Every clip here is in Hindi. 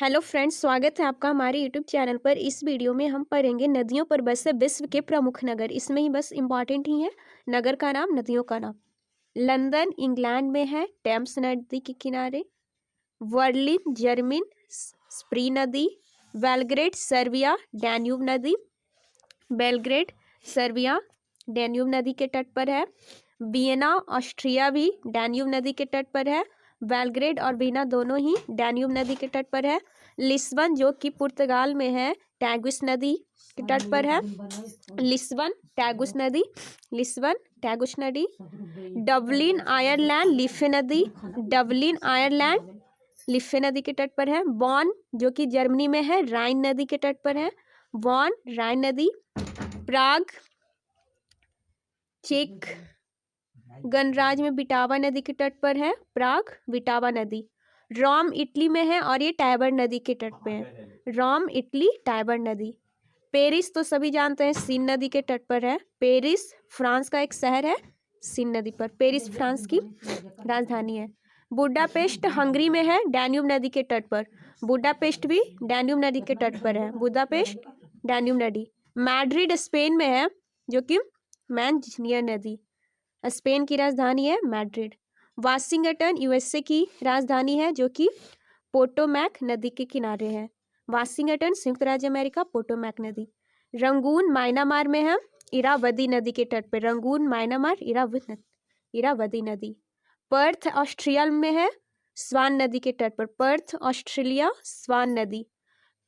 हेलो फ्रेंड्स, स्वागत है आपका हमारे यूट्यूब चैनल पर। इस वीडियो में हम पढ़ेंगे नदियों पर बसे विश्व के प्रमुख नगर। इसमें ही बस इम्पॉर्टेंट ही है नगर का नाम, नदियों का नाम। लंदन इंग्लैंड में है, टेम्स नदी के किनारे। बर्लिन जर्मन, स्प्री नदी। बेलग्रेड सर्बिया, डैन्यूब नदी। बेलग्रेड सर्बिया डैन्यूब नदी के तट पर है। वियना ऑस्ट्रिया भी डैन्यूब नदी के तट पर है। बेलग्रेड और वियना दोनों ही डैन्यूब नदी के तट पर है। लिस्बन जो कि पुर्तगाल में है, टैगुस नदी के तट पर है। लिस्बन टैगुस नदी, लिस्बन टैगुस नदी। डबलिन आयरलैंड, लिफे नदी, डबलिन आयरलैंड लिफे नदी के तट पर है। बॉन जो कि जर्मनी में है, राइन नदी के तट पर है। बॉन राइन नदी। प्राग चेक गणराज्य में विटावा नदी के तट पर है, प्राग विटावा नदी। रोम इटली में है और ये टाइबर नदी के तट पे है। रोम इटली, टाइबर नदी। पेरिस तो सभी जानते हैं, सीन नदी के तट पर है। पेरिस फ्रांस का एक शहर है, सीन नदी पर। पेरिस फ्रांस की राजधानी है। बुडापेस्ट हंगरी में है, डैन्यूब नदी के तट पर। बुडापेस्ट भी डैन्यूब नदी के तट पर है, बुडापेस्ट डैन्यूब नदी। मैड्रिड स्पेन में है, जो कि मैनज़िनियर नदी। स्पेन की राजधानी है मैड्रिड। वाशिंगटन यूएसए की राजधानी है, जो कि पोटोमैक नदी के किनारे है। वाशिंगटन संयुक्त राज्य अमेरिका, पोटोमैक नदी। रंगून म्यांमार में है, इरावदी नदी के तट पर। रंगून म्यांमार, इरावदी नदी। पर्थ ऑस्ट्रेलिया में है, स्वान नदी के तट पर। पर्थ ऑस्ट्रेलिया, स्वान नदी।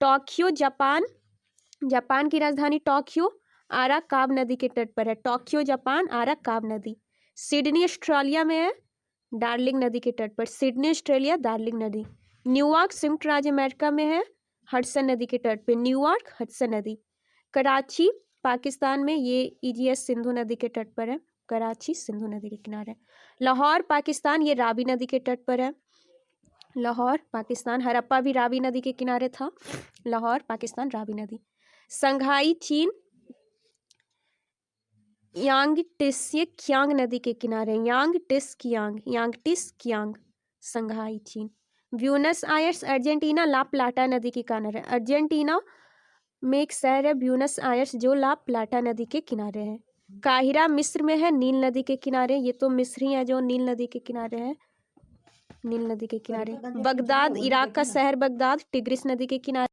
टोक्यो जापान, जापान की राजधानी टोक्यो, आराकाव नदी के तट पर है। टोक्यो जापान, आराकाव नदी। सिडनी ऑस्ट्रेलिया में है, डार्लिंग नदी के तट पर। सिडनी ऑस्ट्रेलिया, डार्लिंग नदी। न्यूयॉर्क संयुक्त राज्य अमेरिका में है, हडसन नदी के तट पे। न्यूयॉर्क, हडसन नदी। कराची पाकिस्तान में, ये ईजीएस सिंधु नदी के तट पर है। कराची सिंधु नदी के किनारे। लाहौर पाकिस्तान, ये रावी नदी के तट पर है। लाहौर पाकिस्तान। हड़प्पा भी रावी नदी के किनारे था। लाहौर पाकिस्तान, रावी नदी। संघाई चीन, यांगटिस्क कियांग नदी के किनारे। यांगटिस कियांग, संघाई चीन। ब्यूनस आयर्स अर्जेंटीना, ला प्लाटा नदी के किनारे। अर्जेंटीना में एक शहर है ब्यूनस आयर्स, जो ला प्लाटा नदी के किनारे है। काहिरा मिस्र में है, नील नदी के किनारे। ये तो मिस्र ही है जो नील नदी के किनारे है, नील नदी के किनारे। बगदाद इराक का शहर, बगदाद टिग्रिस नदी के किनारे।